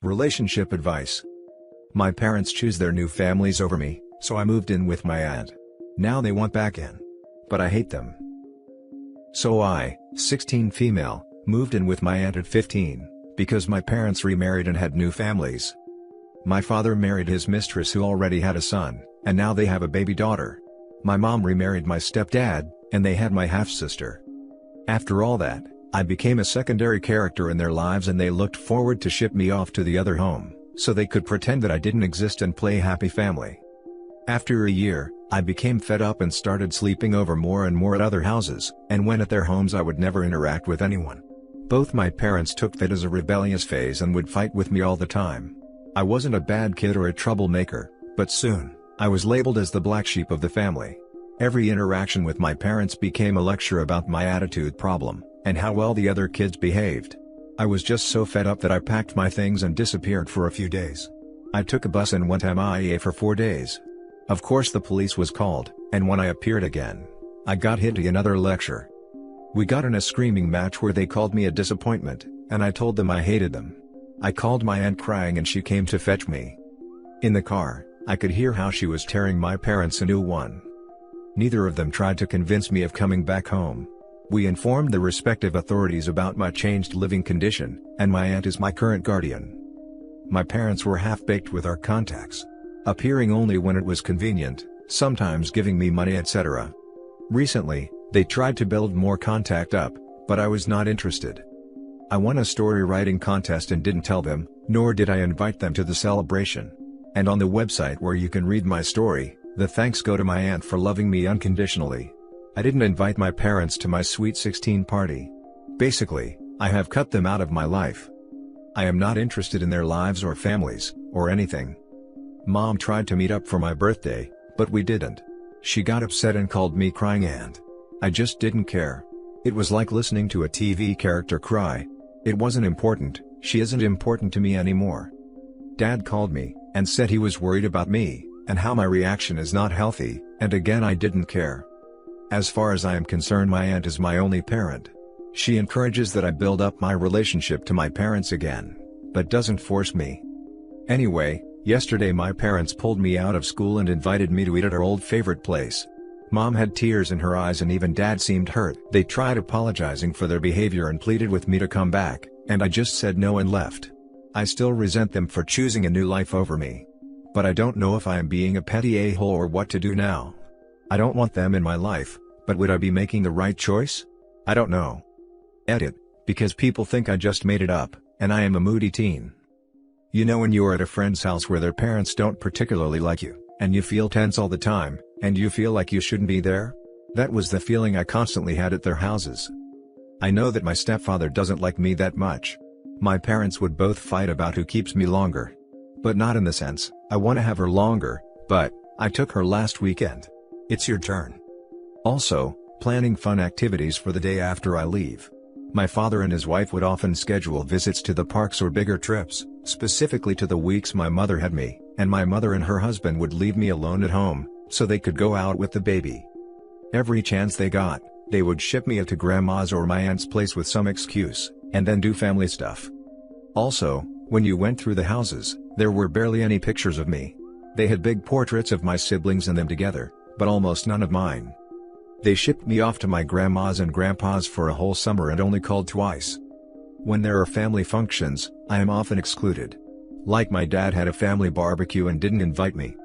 Relationship advice. My parents choose their new families over me, so I moved in with my aunt. Now they want back in. But I hate them. So I, 16 female, moved in with my aunt at 15, because my parents remarried and had new families. My father married his mistress who already had a son, and now they have a baby daughter. My mom remarried my stepdad, and they had my half-sister. After all that, I became a secondary character in their lives and they looked forward to ship me off to the other home, so they could pretend that I didn't exist and play happy family. After a year, I became fed up and started sleeping over more and more at other houses, and when at their homes I would never interact with anyone. Both my parents took that as a rebellious phase and would fight with me all the time. I wasn't a bad kid or a troublemaker, but soon, I was labeled as the black sheep of the family. Every interaction with my parents became a lecture about my attitude problem, and how well the other kids behaved. I was just so fed up that I packed my things and disappeared for a few days. I took a bus and went MIA for 4 days. Of course the police was called, and when I appeared again, I got hit another lecture. We got in a screaming match where they called me a disappointment, and I told them I hated them. I called my aunt crying and she came to fetch me. In the car, I could hear how she was tearing my parents a new one. Neither of them tried to convince me of coming back home. We informed the respective authorities about my changed living condition, and my aunt is my current guardian. My parents were half-baked with our contacts, appearing only when it was convenient, sometimes giving me money, etc. Recently, they tried to build more contact up, but I was not interested. I won a story writing contest and didn't tell them, nor did I invite them to the celebration. And on the website where you can read my story, the thanks go to my aunt for loving me unconditionally. I didn't invite my parents to my sweet 16 party. Basically, I have cut them out of my life. I am not interested in their lives or families, or anything. Mom tried to meet up for my birthday, but we didn't. She got upset and called me crying and I just didn't care. It was like listening to a TV character cry. It wasn't important, she isn't important to me anymore. Dad called me, and said he was worried about me, and how my reaction is not healthy, and again I didn't care. As far as I am concerned, my aunt is my only parent. She encourages that I build up my relationship to my parents again, but doesn't force me. Anyway, yesterday my parents pulled me out of school and invited me to eat at our old favorite place. Mom had tears in her eyes and even Dad seemed hurt. They tried apologizing for their behavior and pleaded with me to come back, and I just said no and left. I still resent them for choosing a new life over me. But I don't know if I am being a petty a-hole or what to do now. I don't want them in my life, but would I be making the right choice? I don't know. Edit, because people think I just made it up, and I am a moody teen. You know when you are at a friend's house where their parents don't particularly like you, and you feel tense all the time, and you feel like you shouldn't be there? That was the feeling I constantly had at their houses. I know that my stepfather doesn't like me that much. My parents would both fight about who keeps me longer. But not in the sense, I want to have her longer, but, I took her last weekend. It's your turn. Also, planning fun activities for the day after I leave. My father and his wife would often schedule visits to the parks or bigger trips, specifically to the weeks my mother had me, and my mother and her husband would leave me alone at home, so they could go out with the baby. Every chance they got, they would ship me to grandma's or my aunt's place with some excuse, and then do family stuff. Also, when you went through the houses, there were barely any pictures of me. They had big portraits of my siblings and them together, but almost none of mine. They shipped me off to my grandma's and grandpa's for a whole summer and only called twice. When there are family functions, I am often excluded. Like my dad had a family barbecue and didn't invite me.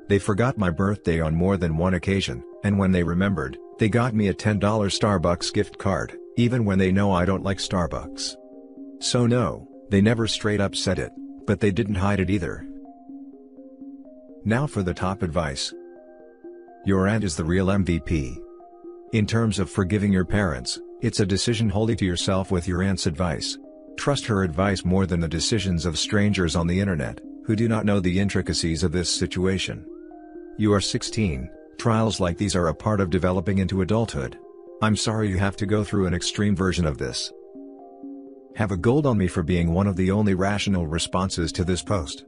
They forgot my birthday on more than one occasion, and when they remembered, they got me a $10 Starbucks gift card, even when they know I don't like Starbucks. So no, they never straight up said it, but they didn't hide it either. Now for the top advice. Your aunt is the real MVP. In terms of forgiving your parents, it's a decision wholly to yourself with your aunt's advice. Trust her advice more than the decisions of strangers on the internet, who do not know the intricacies of this situation. You are 16, trials like these are a part of developing into adulthood. I'm sorry you have to go through an extreme version of this. Have a gold on me for being one of the only rational responses to this post.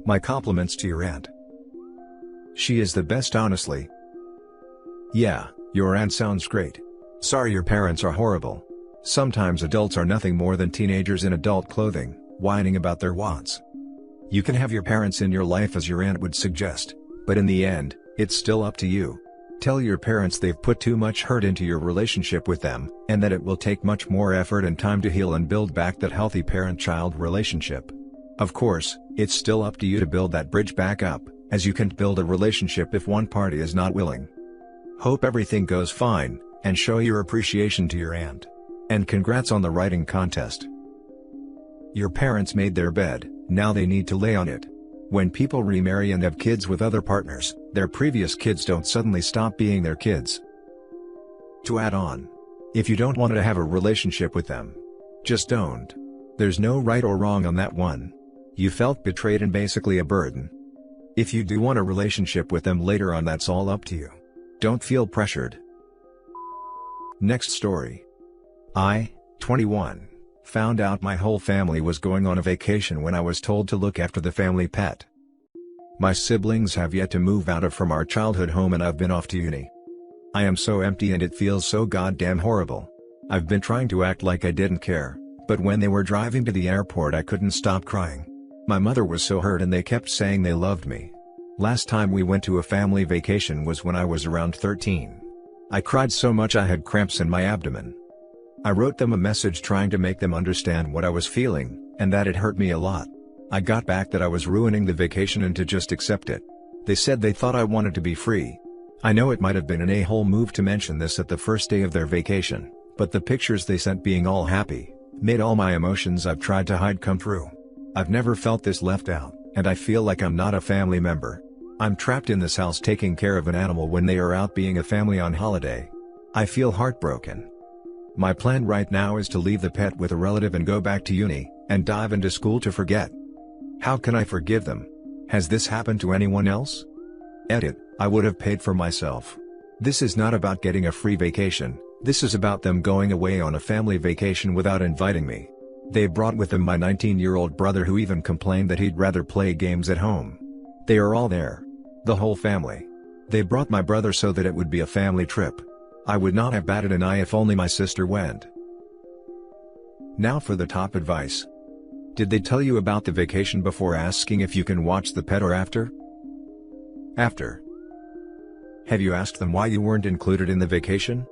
My compliments to your aunt. She is the best, honestly. Yeah, your aunt sounds great. Sorry your parents are horrible. Sometimes adults are nothing more than teenagers in adult clothing. whining about their wants. You can have your parents in your life as your aunt would suggest, but in the end, it's still up to you. Tell your parents they've put too much hurt into your relationship with them, and that it will take much more effort and time to heal and build back that healthy parent-child relationship. Of course, it's still up to you to build that bridge back up, as you can't build a relationship if one party is not willing. Hope everything goes fine, and show your appreciation to your aunt. And congrats on the writing contest. Your parents made their bed, now they need to lay on it. When people remarry and have kids with other partners, their previous kids don't suddenly stop being their kids. To add on, if you don't want to have a relationship with them, just don't. There's no right or wrong on that one. You felt betrayed and basically a burden. If you do want a relationship with them later on, that's all up to you. Don't feel pressured. Next story. I, 21, found out my whole family was going on a vacation when I was told to look after the family pet. My siblings have yet to move out from our childhood home and I've been off to uni. I am so empty and it feels so goddamn horrible. I've been trying to act like I didn't care, but when they were driving to the airport I couldn't stop crying. My mother was so hurt and they kept saying they loved me. Last time we went to a family vacation was when I was around 13. I cried so much I had cramps in my abdomen. I wrote them a message trying to make them understand what I was feeling, and that it hurt me a lot. I got back that I was ruining the vacation and to just accept it. They said they thought I wanted to be free. I know it might have been an a-hole move to mention this at the first day of their vacation, but the pictures they sent being all happy, made all my emotions I've tried to hide come through. I've never felt this left out, and I feel like I'm not a family member. I'm trapped in this house taking care of an animal when they are out being a family on holiday. I feel heartbroken. My plan right now is to leave the pet with a relative and go back to uni, and dive into school to forget. How can I forgive them? Has this happened to anyone else? Edit, I would have paid for myself. This is not about getting a free vacation, this is about them going away on a family vacation without inviting me. They brought with them my 19-year-old brother who even complained that he'd rather play games at home. They are all there. The whole family. They brought my brother so that it would be a family trip. I would not have batted an eye if only my sister went. Now for the top advice. Did they tell you about the vacation before asking if you can watch the pet or after? After. Have you asked them why you weren't included in the vacation?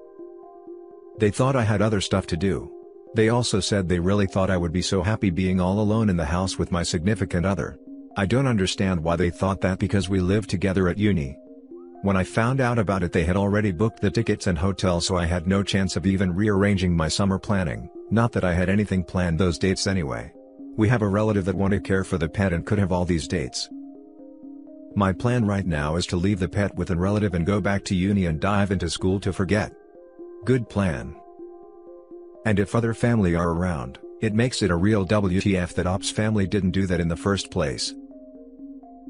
They thought I had other stuff to do. They also said they really thought I would be so happy being all alone in the house with my significant other. I don't understand why they thought that because we lived together at uni. When I found out about it they had already booked the tickets and hotel, so I had no chance of even rearranging my summer planning, not that I had anything planned those dates anyway. We have a relative that want to care for the pet and could have all these dates. My plan right now is to leave the pet with a relative and go back to uni and dive into school to forget. Good plan. And if other family are around, it makes it a real WTF that Op's family didn't do that in the first place.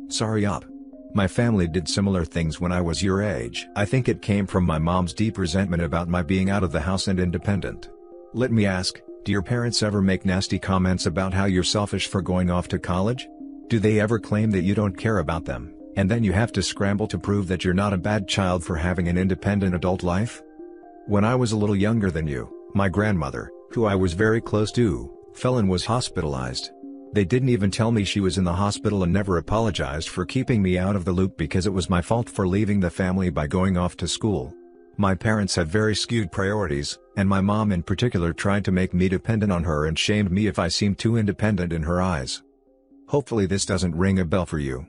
Sorry Op. My family did similar things when I was your age. I think it came from my mom's deep resentment about my being out of the house and independent. Let me ask, do your parents ever make nasty comments about how you're selfish for going off to college? Do they ever claim that you don't care about them, and then you have to scramble to prove that you're not a bad child for having an independent adult life? When I was a little younger than you, my grandmother, who I was very close to, fell and was hospitalized. They didn't even tell me she was in the hospital and never apologized for keeping me out of the loop because it was my fault for leaving the family by going off to school. My parents have very skewed priorities, and my mom in particular tried to make me dependent on her and shamed me if I seemed too independent in her eyes. Hopefully this doesn't ring a bell for you.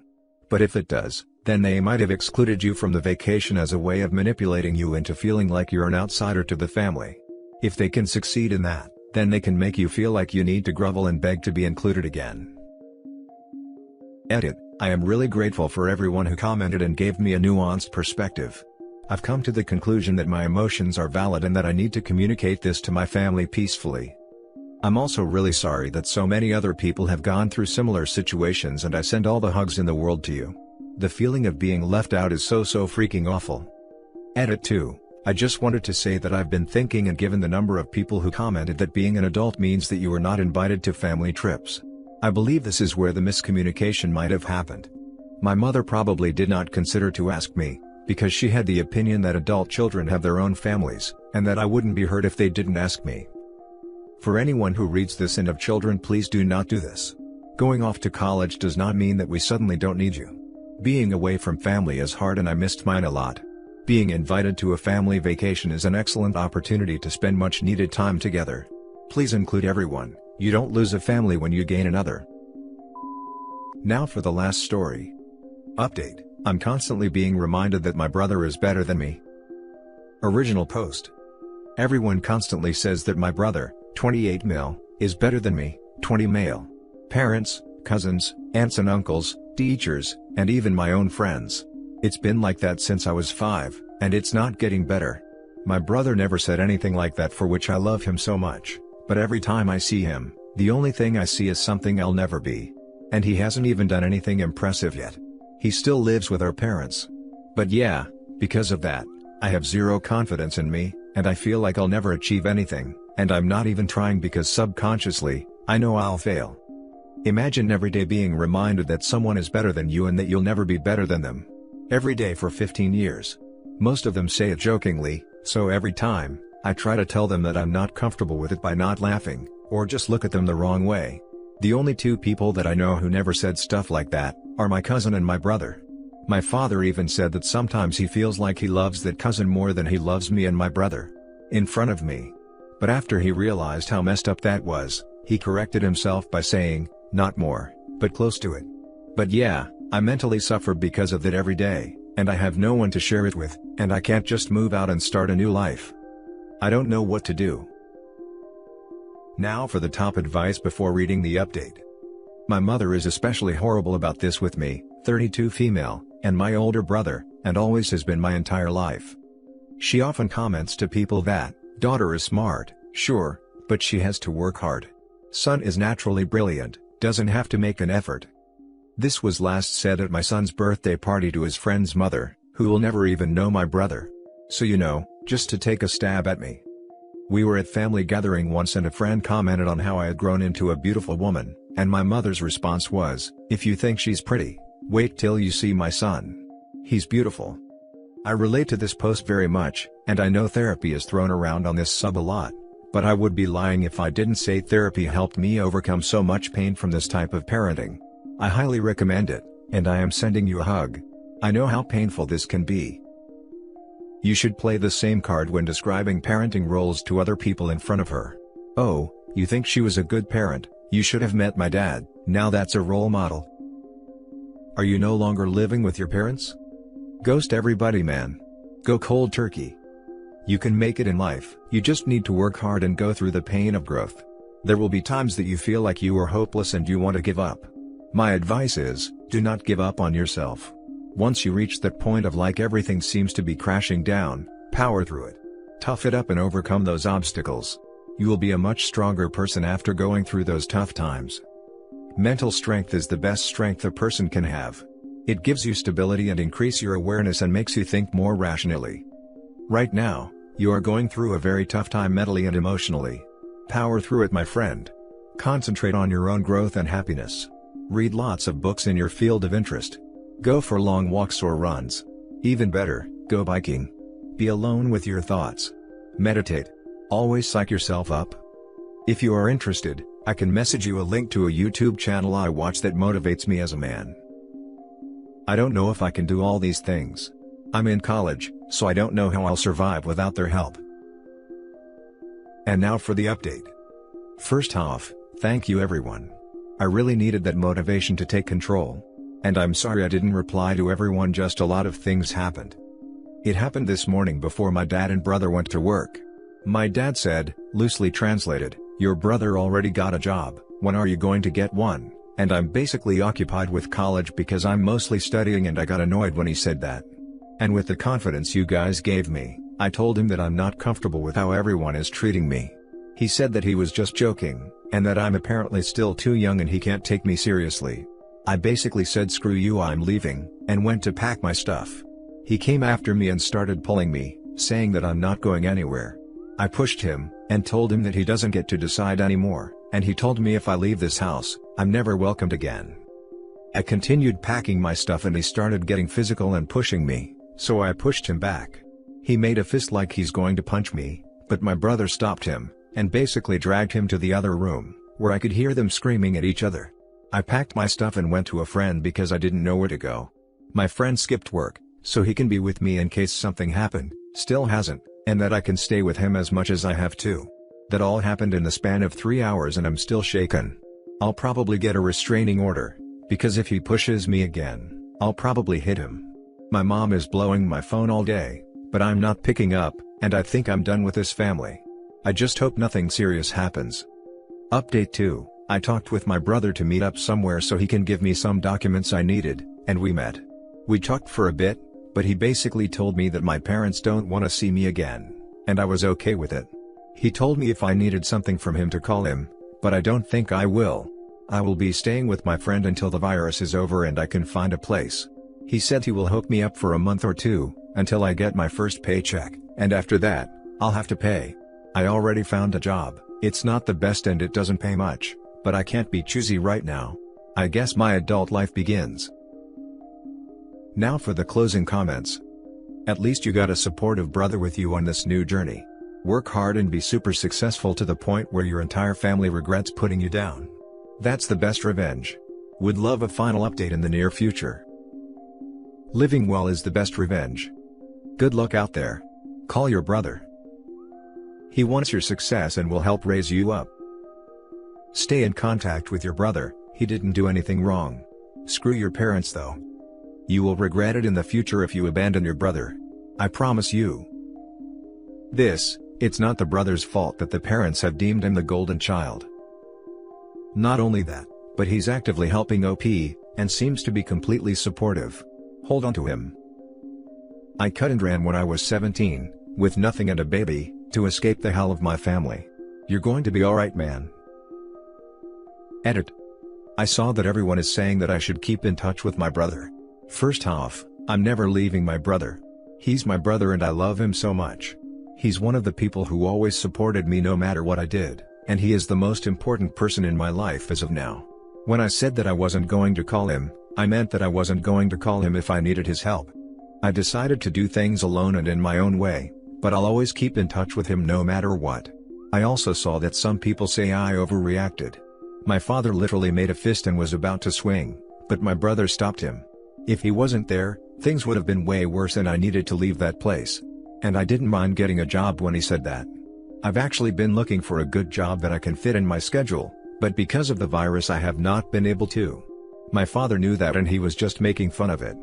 But if it does, then they might have excluded you from the vacation as a way of manipulating you into feeling like you're an outsider to the family. If they can succeed in that, then they can make you feel like you need to grovel and beg to be included again. Edit, I am really grateful for everyone who commented and gave me a nuanced perspective. I've come to the conclusion that my emotions are valid and that I need to communicate this to my family peacefully. I'm also really sorry that so many other people have gone through similar situations, and I send all the hugs in the world to you. The feeling of being left out is so freaking awful. Edit 2. I just wanted to say that I've been thinking, and given the number of people who commented that being an adult means that you are not invited to family trips, I believe this is where the miscommunication might have happened. My mother probably did not consider to ask me, because she had the opinion that adult children have their own families, and that I wouldn't be hurt if they didn't ask me. For anyone who reads this and of children, please do not do this. Going off to college does not mean that we suddenly don't need you. Being away from family is hard and I missed mine a lot. Being invited to a family vacation is an excellent opportunity to spend much needed time together. Please include everyone, you don't lose a family when you gain another. Now for the last story. Update: I'm constantly being reminded that my brother is better than me. Original post. Everyone constantly says that my brother, 28 male, is better than me, 20 male. Parents, cousins, aunts and uncles, teachers, and even my own friends. It's been like that since I was 5, and it's not getting better. My brother never said anything like that, for which I love him so much, but every time I see him, the only thing I see is something I'll never be. And he hasn't even done anything impressive yet. He still lives with our parents. But yeah, because of that, I have zero confidence in me, and I feel like I'll never achieve anything, and I'm not even trying because subconsciously, I know I'll fail. Imagine every day being reminded that someone is better than you and that you'll never be better than them. Every day for 15 years. Most of them say it jokingly, so every time, I try to tell them that I'm not comfortable with it by not laughing, or just look at them the wrong way. The only two people that I know who never said stuff like that, are my cousin and my brother. My father even said that sometimes he feels like he loves that cousin more than he loves me and my brother. In front of me. But after he realized how messed up that was, he corrected himself by saying, not more, but close to it. But yeah, I mentally suffer because of that every day, and I have no one to share it with, and I can't just move out and start a new life. I don't know what to do. Now for the top advice before reading the update. My mother is especially horrible about this with me, 32 female, and my older brother, and always has been my entire life. She often comments to people that, daughter is smart, sure, but she has to work hard. Son is naturally brilliant, doesn't have to make an effort. This was last said at my son's birthday party to his friend's mother, who will never even know my brother. So you know, just to take a stab at me. We were at family gathering once and a friend commented on how I had grown into a beautiful woman, and my mother's response was, if you think she's pretty, wait till you see my son. He's beautiful. I relate to this post very much, and I know therapy is thrown around on this sub a lot, but I would be lying if I didn't say therapy helped me overcome so much pain from this type of parenting. I highly recommend it, and I am sending you a hug. I know how painful this can be. You should play the same card when describing parenting roles to other people in front of her. Oh, you think she was a good parent? You should have met my dad. Now that's a role model. Are you no longer living with your parents? Ghost everybody, man. Go cold turkey. You can make it in life. You just need to work hard and go through the pain of growth. There will be times that you feel like you are hopeless and you want to give up. My advice is, do not give up on yourself. Once you reach that point of like everything seems to be crashing down, power through it. Tough it up and overcome those obstacles. You will be a much stronger person after going through those tough times. Mental strength is the best strength a person can have. It gives you stability and increase your awareness and makes you think more rationally. Right now, you are going through a very tough time mentally and emotionally. Power through it, my friend. Concentrate on your own growth and happiness. Read lots of books in your field of interest. Go for long walks or runs. Even better, go biking. Be alone with your thoughts. Meditate. Always psych yourself up. If you are interested, I can message you a link to a YouTube channel I watch that motivates me as a man. I don't know if I can do all these things. I'm in college, so I don't know how I'll survive without their help. And now for the update. First off, thank you everyone. I really needed that motivation to take control. And I'm sorry I didn't reply to everyone, just a lot of things happened. It happened this morning before my dad and brother went to work. My dad said, loosely translated, your brother already got a job, when are you going to get one? And I'm basically occupied with college because I'm mostly studying, and I got annoyed when he said that. And with the confidence you guys gave me, I told him that I'm not comfortable with how everyone is treating me. He said that he was just joking, and that I'm apparently still too young and he can't take me seriously. I basically said screw you, I'm leaving, and went to pack my stuff. He came after me and started pulling me, saying that I'm not going anywhere. I pushed him, and told him that he doesn't get to decide anymore, and he told me if I leave this house, I'm never welcomed again. I continued packing my stuff and he started getting physical and pushing me, so I pushed him back. He made a fist like he's going to punch me, but my brother stopped him, and basically dragged him to the other room, where I could hear them screaming at each other. I packed my stuff and went to a friend because I didn't know where to go. My friend skipped work, so he can be with me in case something happened, still hasn't, and that I can stay with him as much as I have to. That all happened in the span of 3 hours and I'm still shaken. I'll probably get a restraining order, because if he pushes me again, I'll probably hit him. My mom is blowing my phone all day, but I'm not picking up, and I think I'm done with this family. I just hope nothing serious happens. Update 2, I talked with my brother to meet up somewhere so he can give me some documents I needed, and we met. We talked for a bit, but he basically told me that my parents don't want to see me again, and I was okay with it. He told me if I needed something from him to call him, but I don't think I will. I will be staying with my friend until the virus is over and I can find a place. He said he will hook me up for a month or two, until I get my first paycheck, and after that, I'll have to pay. I already found a job, it's not the best and it doesn't pay much, but I can't be choosy right now. I guess my adult life begins. Now for the closing comments. At least you got a supportive brother with you on this new journey. Work hard and be super successful to the point where your entire family regrets putting you down. That's the best revenge. Would love a final update in the near future. Living well is the best revenge. Good luck out there. Call your brother. He wants your success and will help raise you up. Stay in contact with your brother, he didn't do anything wrong. Screw your parents though. You will regret it in the future if you abandon your brother. I promise you. It's not the brother's fault that the parents have deemed him the golden child. Not only that, but he's actively helping OP, and seems to be completely supportive. Hold on to him. I cut and ran when I was 17, with nothing and a baby, to escape the hell of my family. You're going to be alright, man. Edit. I saw that everyone is saying that I should keep in touch with my brother. First off, I'm never leaving my brother. He's my brother and I love him so much. He's one of the people who always supported me no matter what I did, and he is the most important person in my life as of now. When I said that I wasn't going to call him, I meant that I wasn't going to call him if I needed his help. I decided to do things alone and in my own way, but I'll always keep in touch with him no matter what. I also saw that some people say I overreacted. My father literally made a fist and was about to swing, but my brother stopped him. If he wasn't there, things would have been way worse and I needed to leave that place. And I didn't mind getting a job when he said that. I've actually been looking for a good job that I can fit in my schedule, but because of the virus I have not been able to. My father knew that and he was just making fun of it.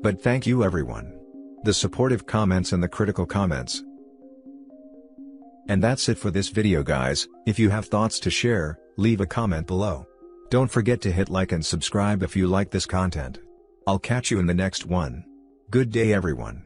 But thank you everyone. The supportive comments and the critical comments. And that's it for this video guys. If you have thoughts to share, leave a comment below. Don't forget to hit like and subscribe if you like this content. I'll catch you in the next one. Good day everyone.